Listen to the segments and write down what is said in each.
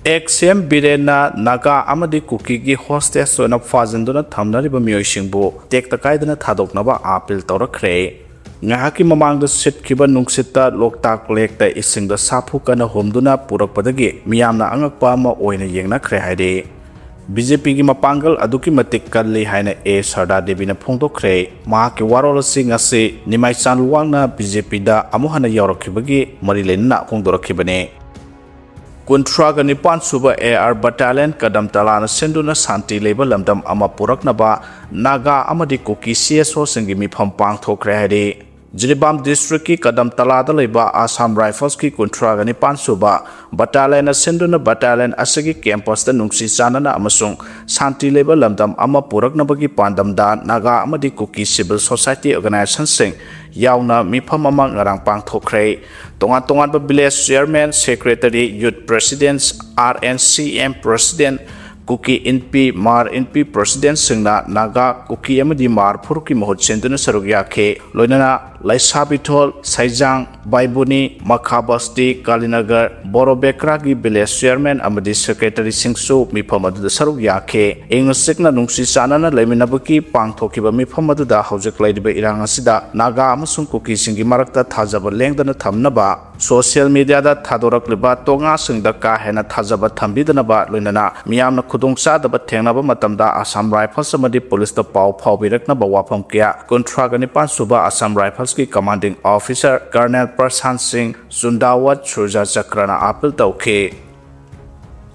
N.biren Naga amadi Kuki gi hostess on a fazenduna Tamnariba Mioshingbo, take the Kaidana Tadoknava appeal Torakre. Ngahaki mamang the sit Kiba Nungsita, Loktak Lake the ising the Sapukana Homduna Purakpadagi, Miamna angakpa oina yengna krehide. BJP gi mapangal aduki matik kalli haina e sarda devina phongdo kre mahaki warol sing ase nimai chanluwangna BJP da amuhana yaurakhibagi marilena phongdorakhibane Kuntraga nipan suba AR battalion kadam talana senduna santi leba lamdam ama puraknaba Naga amadi Kuki CSO singi mifam pangthokre hade Jiribam district ki kadam talada leba Assam Rifles ki Kuntraga nipan suba battalion senduna battalion asagi campus da nungsi sanana amasung santi leba lamdam ama puraknabagi pandam da Naga amadi Kuki civil society organization sing yauna mifam ama ngarang pangthokre tongan ba village chairman secretary youth presidents RNCM president Kuki NP Mar NP president singna Naga Kuki amadi Mar Phuruki mahut senduna sarugya khe loinana Laisabithol Saijang Baibuni Makhabasti Kalinagar Borobekra gi village chairman amadi secretary singsu mifam adu sarugya khe engsikna nungsi sanana leiminabaki pangthokiba mifam adu da hojek laidiba irang asida Naga amasung Kuki singi marakta thajaba lengdana thamnaba social media da thadorakliba tonga singda ka hena thajaba thambidanaba loinana miyamna khudongsa da thengnaba matamda Assam Rifles amadi police da pau phaubirakna ba wafam kya kontraga ni pan suba Assam Rifles ki commanding officer Colonel Prashan Singh Sundawat Surja Chakrana appeal tawkhe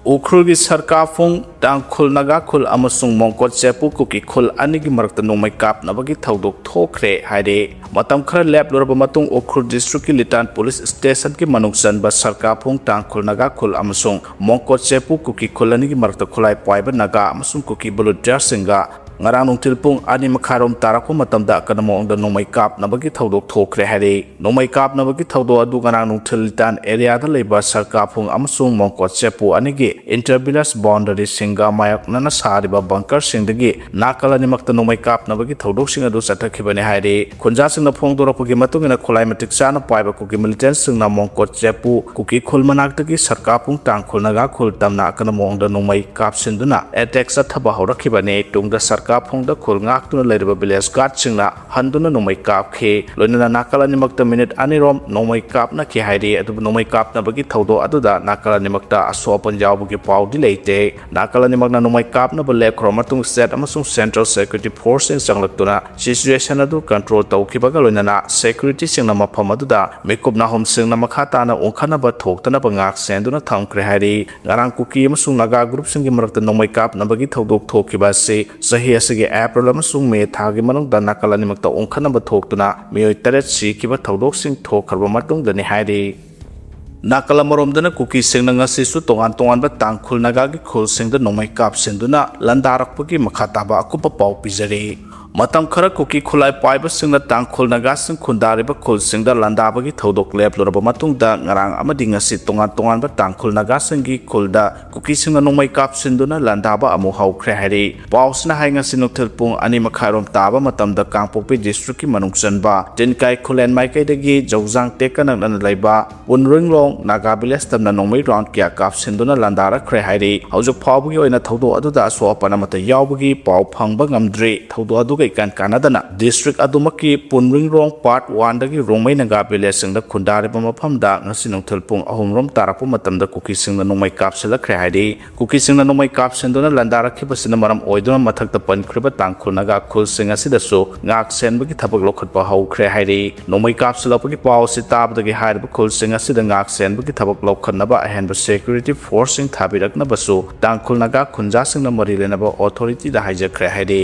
Ukhul gi sarkar phung Naga Khul Naga Khul amasung Mongkot Chepu Kuki Khul anigi marakta nongmai kap nabagi thaudok thokre haide matam khara lab loraba matung Ukhul district ki litan police station ki manungsan ba sarkar phung Naga Khul Naga Khul amasung Mongkot Chepu Kuki Khul anigi marakta khulai paiba naga amasung Kuki volunteer singa ngarang nungtil pung ani makharom tarakpo matamda kanamong da nongmai kap nabagi thaudok thokre haide nongmai kap nabagi thaudo adu ngarang nungtil litan area da leiba sarkar phung amasung Mongkot Chepu anigi intervillage boundary singa mayak nana sariba bunker singdagi nakala nimakta nongmai kap nabagi thaudok sing adu chathakibane haide khunja singna phongdorapagi matungina kholai matik chana paiba Kuki militant singna Mongkot Chepu Kuki Khul manaktagi sarkar phung Naga Khul Naga Khul tamna kanamong da nongmai kap sinduna attack chathaba horakibane tungda sarkar phung da khul ngaktuna leiriba village guard singna handuna nongmai kap khe loinana nakala nimakta minute anirom nongmai kap na ki haide adu nongmai kap nabagi thaudo aduda nakala nimakta asopan jawbugi paudi leite nakala nimakna nongmai kap na bale khromatung set amasung central security force sing changlaktuna situation adu control tawkibaga loinana security singna mafam aduda mekupna hom singna makhata na ongkhana ba thoktana ba ngak senduna thamkre hairi ngarang Kuki amasung Naga group singi marakta nongmai kap nabagi thaudok thokiba se sahi asigi April amasung May thagi manungda nakala nimakta ongkhana ba thoktuna mioi taret sikiba thaudok sing thokharba matungda ni hairi Nakala maromdana Kuki singna ngasi su tongan ba Naga Khul Naga gi khul singda nongmai kap senduna landarakpagi makhataba akupa pau pijari matam khara Kuki khulai paiba singna Naga Khul Naga sing khundariba khul singda landabagi thaudok lep loraba matungda ngarang amadi ngasi tongan ba Naga Khul Naga singi khulda Kuki singna nongmai kap sinduna landaba amu haukre hari pausna hai ngasi nokthel pung ani makharom taba matamda Kangpokpi district ki manungsan ba Tinkai Khulen Maikai dagi Jawjang Tekana nan laiba Punringlong Naga village tamna nongmai round kya kap sinduna landara khre hari haujuk phawbugi oina thaudo aduda aswapana mata yawbugi pau phangba ngamdri thaudo adu ikan Kanadana district adumaki Punringrong part 1 dagi Rongmai Naga village singda khundariba mafamda ngasi nongthel pung ahumrom tarakpo matamda Kuki singna nongmai kap silakhre haidi Kuki singna nongmai kap sinduna landarakibasina maram oiduna mathakta pankhriba Naga Khul Naga Khul singa sidasu ngak senbagi thabak lokhatpa haukhre haidi nongmai kap silapagi paw si tabdagi hairiba khul singa sida ngak senbagi thabak lokhatnaba ahenba security force sing thabiraknabasu Naga Khul Naga khunja singna marilenaba authority da haijakhre haidi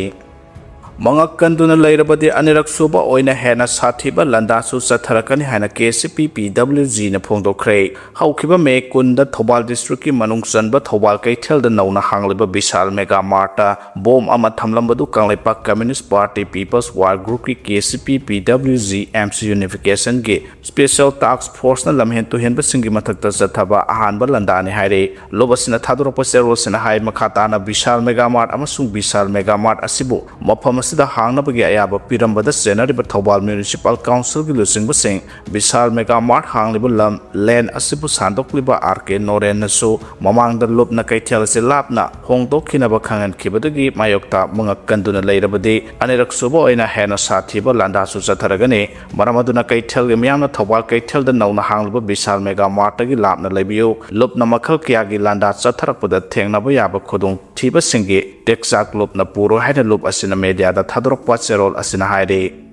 Mangakanduna lairabadi anirak suba oina hena sathiba landasu satharakani haina KCP PWG na phongdokre haukiba me kunda Thobal district ki manungsanba Thobal Kaithel da nauna hangliba Vishal Mega Marta bom ama thamlambadu Kangleipak Communist Party People's War Group ki KCP PWG MC Unification ge Special Task Force na lamhen to henba singi mathakta sathaba ahanba landani haire lobasina thadoropa serosina hai makhata na Vishal Mega Mart amasung Vishal Mega Mart asibu mafam ꯑꯁꯤꯗ ꯍꯥꯡꯅꯕꯒꯤ ꯑꯌꯥꯕ ꯄꯤꯔꯝꯕꯗ ꯆꯦꯟꯅꯔꯤꯕ ꯊꯧꯕꯥꯜ municipal ꯀꯥꯎꯟꯁꯤꯜꯒꯤ ꯂꯨꯆꯤꯡꯕꯁꯤꯡ Vishal mega mart ꯍꯥꯡꯂꯤꯕ ꯂꯝ ꯂꯦꯟ ꯑꯁꯤꯕꯨ ꯁꯥꯟꯗꯣꯛꯂꯤꯕ ꯑꯥꯔ.ꯀꯦ. ꯅꯣꯔꯦꯟꯅꯁꯨ ꯃꯃꯥꯡꯗ ꯂꯨꯞꯅ ꯀꯩꯊꯦꯜ ꯑꯁꯤ ꯂꯥꯞꯅ ꯍꯣꯡꯗꯣꯛꯈꯤꯅꯕ ꯈꯪꯍꯟꯈꯤꯕꯗꯒꯤ ꯃꯥꯌꯣꯛꯇ ꯃꯉꯛ ꯀꯟꯗꯨꯅ ꯂꯩꯔꯕꯗꯤ ꯑꯅꯤꯔꯛ ꯁꯨꯕ ꯑꯣꯏꯅ ꯍꯦꯟꯅ ꯁꯥꯊꯤꯕ ꯂꯥꯟꯗꯥꯁꯨ ꯆꯠꯊꯔꯒꯅꯤ ꯃꯔꯝ ꯑꯗꯨꯅ ꯀꯩꯊꯦꯜꯒꯤ ꯃꯤꯌꯥꯝꯅ ꯊꯧꯕꯥꯜ ꯀꯩꯊꯦꯜꯗ ꯅꯧꯅ ꯍꯥꯡꯂꯤꯕ ꯕꯤꯁꯥꯜ ꯃꯦꯒꯥ ꯃꯥꯔꯠꯇꯒꯤ ꯂꯥꯞꯅ ꯂꯩꯕꯤꯌꯨ ꯂꯨꯞꯅ ꯃꯈꯜ ꯀꯌꯥꯒꯤ ꯂꯥꯟꯗꯥ ꯆꯠꯊꯔꯛꯄꯗ ꯊꯦꯡꯅꯕ ꯌꯥꯕ ꯈꯨꯗꯣꯡꯊꯤꯕꯁꯤꯡꯒꯤ ꯇꯦꯛꯆꯥꯛ ꯂꯨꯞꯅ ꯄꯨꯔꯣꯏ ꯍꯥꯏꯅ ꯂꯨꯞ ꯑꯁꯤꯅ ꯃꯦꯗꯤꯌꯥꯗ ꯊꯥꯗꯣꯔꯛꯄ ꯆꯦꯔꯣꯜ ꯑꯁꯤꯅ ꯍꯥꯏꯔꯤ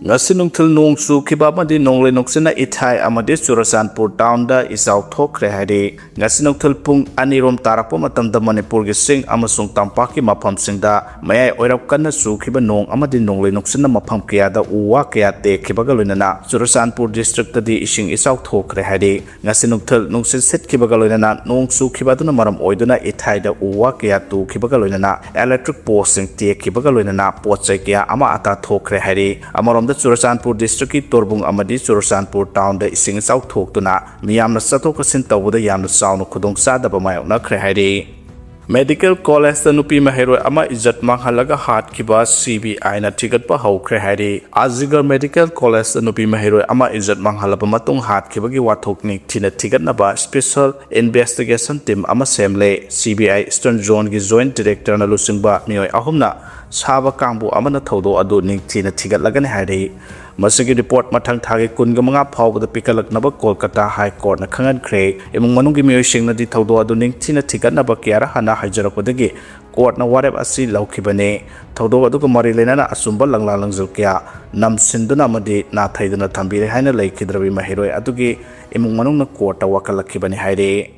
ngasi nungthil nong chukhiba amadi nonglei noksina ithai amadi Churachandpur townda ichau thokre hari ngasi nungthil pung anirom tarakpa matamda Manipur gi sing amasung tampaki mafam singda mayai oirap kanna chukhiba nong amadi nonglei noksina mafam kiyada uwa kiya tekhibaga loinana Churachandpur district di ising ichau thokre hari ngasi nungthil nungsi setkibaga loinana nong chukhiba duna maram oiduna ithai da uwa kiya tukhibaga loinana electric post sing tekhibaga loinana potchai kiya ama ata thokre hari amarom Churachandpur district ki torbung amadi Churachandpur town da ising chau thoktuna miyamna chathok kasin tawda yamna chaunu khudong sadaba mayokna khre hairi medical college da nupi maheroi ama ijat manghalaga hat kiba CBI na thigatpa haukhre hairi Azigar medical college da nupi maheroi ama ijat manghalaba matung hat kibagi wathokni thina thigatnaba special investigation team ama semle CBI Eastern Zone gi joint director na lusingba mioi ahumna Saba Kambu Amana Todo Adu Ning-Tina Tigat Lagan Hari. Masigi report Matang Thagi Kungamanga Pau with the Pikalak Naba Kolkata High Court na Kangan Kray, among Manungi Mushing na di Todo Adu Ning-Tina Tigat Nabakiara Hana Hajarakudagi, Court na Wareb Asi Laukibane, Todo Adu Marilena Asumba Langlalang Zulkia, Nam Sinduna Madi, Nathaidana Tambiri Hana Lake Kidravi Mahiro Adugi, among Manung Court Wakalakibani Hari.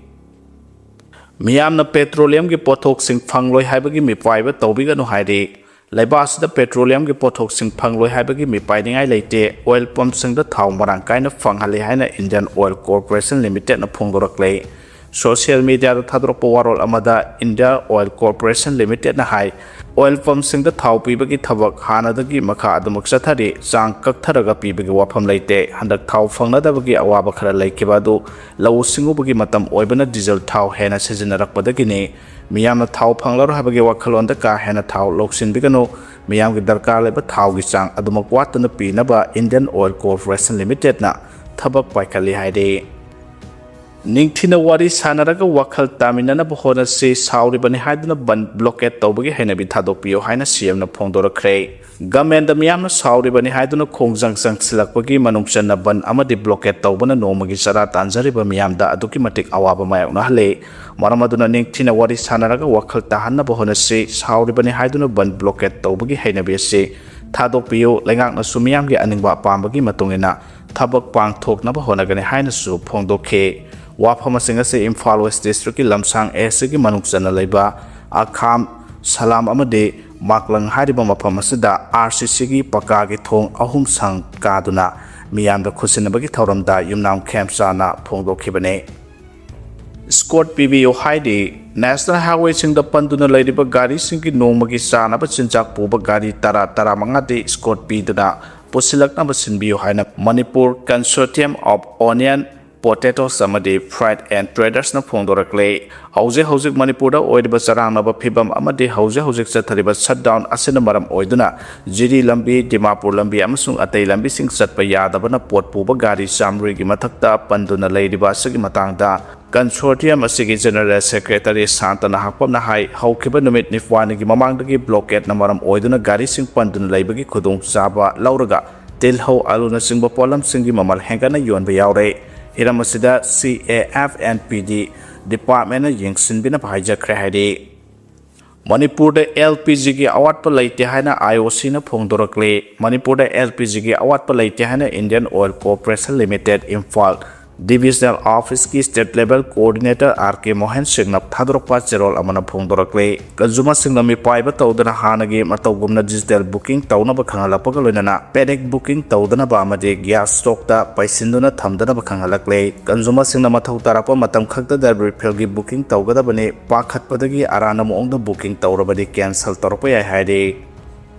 Miyamna petroleum ki pothok sing phangloi haibagi mi paiba tawbiga no hairi Laibas da petroleum ki pothok sing phangloi haibagi mi paidingai leite oil pump sing da thaw marang kaina phanghali haina Indian Oil Corporation Limited na phongdoraklei social media da thadrokpa warol amada India Oil Corporation Limited na hai oil pump sing da thaw pibagi thabak hanadagi makha adumuk sathari chang kaktharaga pibagi wafam leite handak thaw phangnadabagi awaba khara laikiba du law singubagi matam oibana diesel thaw hena sijinarakpadagi ne miyamna thaw phanglaro habagi wakhalonda ka hena thaw loksin bigano miyamgi darkar leba thaw gi chang adumak watana pinaba Indian Oil Corporation Limited na thabak paikali haide Ningthina wari sanaraga wakhal taminana bohona se sauri bani haiduna ban blockade tawbagi henabi thadokpiyo haina CM na phongdorakre government da miyamna sauri bani haiduna khongjang silakpagi manungchanna ban amadi blockade tawbana nomagi sara tanjariba miyamda aduki matik awaba mayokna hale maramaduna ningthina wari sanaraga wakhal tahanna bohona se sauri bani haiduna ban blockade tawbagi henabi se thadokpiyo lengakna sumiyamgi aningba pambagi matungina thabak pangthoknaba honagani haina su phongdokhe Wafama Singase Imphal West District Lamsang Esigi Manukjana Leba Akham Salam Amade Maklang Hariba Mapamasida RCC gi Pakagi Thong Ahum Sang Kaduna Miyamda Khusinabagi Thoramda Yumnam Campsana Phongdokhibane Scott PBO Haidi National Highway Sing the Panduna Ladiba Gari Singi Nomagi Sana Bachinjak Puba Gari Tara Mangade Scott P Dana Posilak Nabasinbio Haina Manipur Consortium of Onion Potato Samadi Fried and Traders na phongdorakle hauzik Manipur da oidiba charangnaba phibam amadi hauzik chathariba shutdown asina maram oiduna jiri lambi Dimapur lambi amasung atei lambi sing chatpa yadabana pot puba gari samri gi mathakta panduna leidiba asigi matangda Consortium asigi General Secretary Santana Hakpamna hai haukiba numit nifwani gi mamangdagi blockade na maram oiduna gari sing panduna leibagi khudong chaba lauraga tilhau aluna singba polam singi mamal hengana yonba yaure Hiramasida CAFNPD Department Yingsinbina Bhajakre Hadi Manipur da LPG gi awat pa laite haina IOC na phongdorakle Manipur da LPG gi awat pa laite haina Indian Oil Corporation Limited Imphal Divisional Office ki State Level Coordinator R.K. Mohan Singnap thadrokpa cherol amana phongdorakle Consumer Singnami paiba tawdana hanagi matawgumna digital booking tawna ba khangalapaga loinana panic booking tawdana ba amade gas stock da paisinduna thamdana ba khangalakle Consumer Singna mathau tarapa matam khakta da refill gi booking tawgada bane pakhatpadagi arana moongda booking tawrabadi cancel torpa yai haide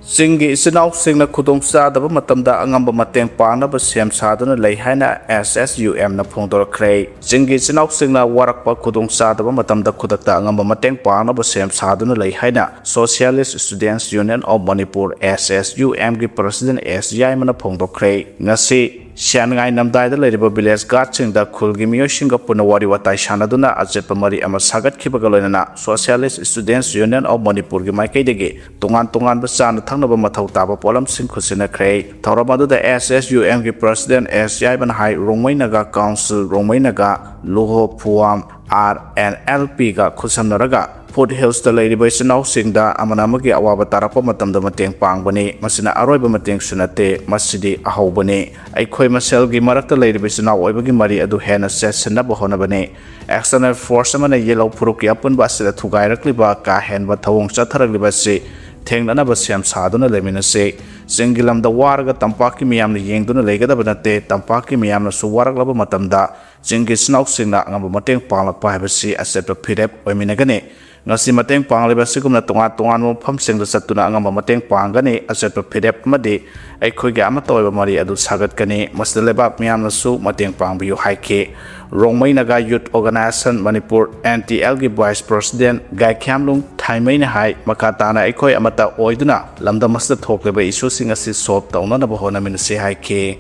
Singi isinau singna khudong sadaba matamda angamba mateng pangnaba sem saduna lei haina SSUM na phongdorakhre. Singi isinau singna warakpa khudong sadaba matamda khudakta angamba mateng pangnaba sem saduna lei haina Socialist Students Union of Manipur SSUM gi President SYI mana phongdorakhre. Ngasi Shanghai Namdai the Lady Village Gatching the Kulgi Miyoshinga Punawari Watai Shanaduna Azepamari Ama Sagat Kibagalona Socialist Students Union of Manipur Gimaikadegi Tungan Basan Tanaba Matau Polam Sinkusina Cray Taurabadu the SSUM President SYI High Romay Naga Council Romay Naga Luho Puam RNLP ga Kusamnaraga Foothills the Lady Basinau Singda Amanamagi Awaba Tarapa Matam the Mateng Pangbani Masina Aroba Mateng Sunate Masidi Ahobani Aikoi Maselgi Marak the Lady Basinau Webagi Mari Adu Hena says Nabahonabani External Force Amana Yellow Puruki upon Basila Tugairakliba Kahen Batawong Sataragibasi Tenganaba Siam Saduna Leminase Singilam the Warga Tampaki Miam the Yangduna Legada Banate Tampaki Miam Suwaraglaba Matamda Jingis Nau Singna Mateng Palak Pibasi Asset of Pirep Ominagane Ngasi mateng panglibasi kumna tungan mo phamsing da satuna angam mateng panggani asset pidep madi aikoi ga ama toy mari adu sagat kani masdaleba miyam na su mateng pangbiyu haike Rongmai Naga Youth Organization Manipur NTL gi Vice President Gai Khamlung Thaimai na hai makatana aikoi amata oiduna lamda masda thokleba issue sing asi solve tauna na bahona min se haike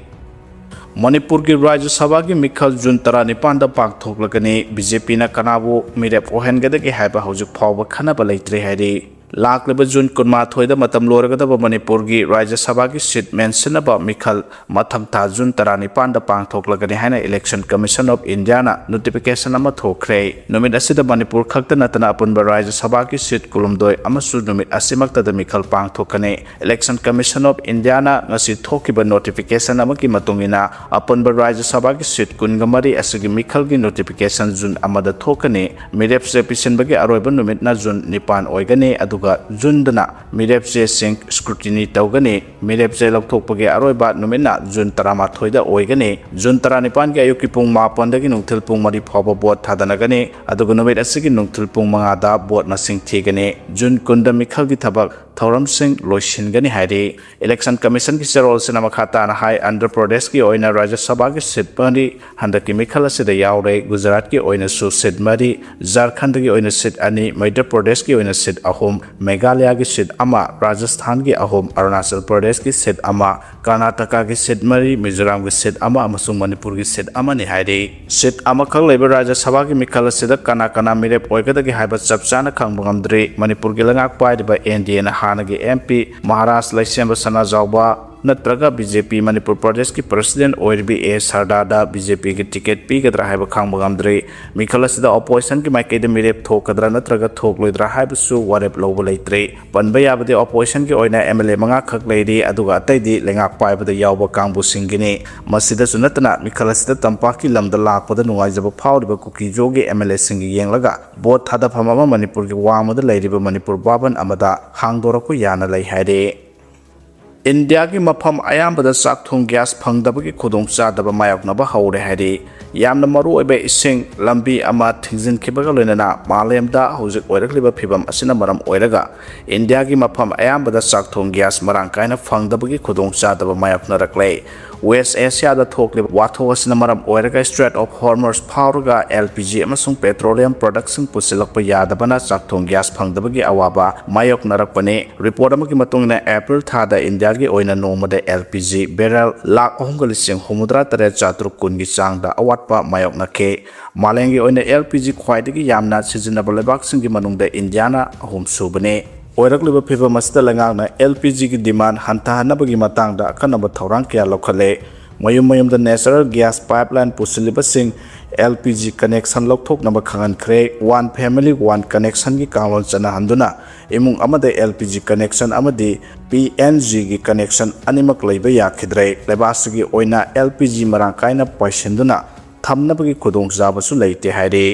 Manipur की राज्य सभा की मिखल जून 19 पांगथोक्लगनी BJP ना कनाबु मिरेप ओहेनगदगी हाइबा हौजुक फावबा खनाबा लैत्रे हाइरि लाक्लबा जून 19 मतम लोरगदबा मणिपुर की राज्य सभा की seat मेंशनबा मिखल मथम था जून 19 पांगथोक्लगनी हाइना election commission of India ना नोटिफिकेशन अमा थोख्रे नुमित असिदा मणिपुर खक्त नतना अपुनबा राज्य सभा की सीट कुलुमदोय अमसु नुमित असिमक्तदा मिखल पांगथोकने इलेक्शन कमीशन ऑफ इंडिया ना ngasi thokiba notification ama ki matungina apunba राज्य सभा की सीट कुनगमरी असगी मिखल की notification जून amada thokane mirep se pisenbagi aroiba नुमित ना जून 9 oigane aduga जून दना मिरेप से सिंग स्क्रूटिनी तौगने मिरेप से लौथोकपगे अरोइबा नुमिना जून 13 दा ओइगने जून 19 के अयुकी पुंग 9 दगी नुंगथिल पुंग मरी फावबा बोट थादनगने अदुग नुमित असगी नुंगथिल पुंग 9 दा बोट मसिंग थीगने जून 9 मिखल की थबक थौरम सिंह लोइसिनगनी हाइरि इलेक्शन कमीशन की चेरोल से नमखाता हाई आंध्र प्रदेश की ओइना राज्य सभा की सीट मरी हंदकी मिखल से यावरे गुजरात की ओइना सु सीट मरी झारखंड की ओइना सीट अनि मध्य प्रदेश की ओइना सीट अहोम मेघालय की सीट अमा राजस्थान की अहोम अरुणाचल प्रदेश की सीट अमा कर्नाटका की सीट मरी मिजोरम की सीट अमा अमसुंग मणिपुर की सीट अमा नि हाइरि सीट अमा खक लेब राज्य सभा की मिखल से कना कना मिरेप ओइगदगी हाइबा चपचाना खंगबंगमद्री मणिपुर की लंगाक पाइबा एनडीए हानगी एमपी महाराष्ट्र लैसेंब सना जाउबा नत्रगा बीजेपी मणिपुर प्रदेश की प्रेसिडेंट ओइरबी ए सरदादा बीजेपी की टिकट पीगद्रा हाइब खांगबगमद्रे मिखलसदा ऑपोजिशन की माइकेद मिरेप थोकद्रा नत्रगा थोकलोइद्रा हाइबसु वारेप लौब लैत्रे पनबा याबदे ऑपोजिशन की ओइना एमएलए मंगा खक लैरि अदुगा अतैदि लेंगाक पाइबदा यावबा कांगबु सिंगिनी मसिदसु नतना मिखलसदा तंपाकी लमदा लाकपदा नुवाइजबा फावरिबा कुकी जोगी एमएलए सिंगी येंगलगा बोट थादफम अमा मणिपुर की वामदा लैरिबा मणिपुर बाबन अमदा हांगदोरकु याना लै हाइरे इंडिया की मफम अयाबद चाकथों गैस फंगदबगी खुदोंग चादब मायोकनब हौरे हाइरि यामना मरुओइबे इसिंग लंबी अमा थिंजिनखिबगा लोइनना मालेमदा हौजिक ओइरक्लिबा फिबम असिना मरम ओइरगा इंडिया की मफम अयाबद चाकथों गैस मरांग कायना फंगदबगी खुदोंग चादब मायोकनरक्ले वेस्ट एशिया दा थोक्लिबा वाथो असना मरम ओइरगा स्ट्रेट ऑफ हॉर्मर्स फावरगा एलपीजी अमसुंग पेट्रोलियम प्रोडक्शन पुसिलकपा यादबना चाकथों गैस फंगदबगी अवाबा मायोकनरकपने रिपोर्ट अमकी मतुंगना अप्रैल थादा इंडिया की ओइना नोमदा एलपीजी बेरल लाख 3,63,710 की चांगदा अवाटपा मायोकनखे मालेंगी ओइना एलपीजी ख्वाइदगी यामना सिजनबल लेबाकसिंगी मनुंगदा इंडियाना अहुम सुबने ओइरक्लिबा फिबम असदा लंगांगना एलपीजी की डिमांड हंथाहनबगी मतंगदा अखनब थौरांग क्या लौखले मयुम मयुमदा नेचुरल गैस पाइपलाइन पुसिलिबसिंग एलपीजी कनेक्शन लौथोकनब खंगनख्रे वन फैमिली वन कनेक्शन की कांगलोन चनाहंदुना इमुंग अमदे एलपीजी कनेक्शन अमदि पीएनजी की कनेक्शन अनिमक लैबा याखिद्रे लेबासगी ओइना एलपीजी मरांग कायना पाइसिंदुना थमनबगी खुदोंग जाबसु लैते हाइरे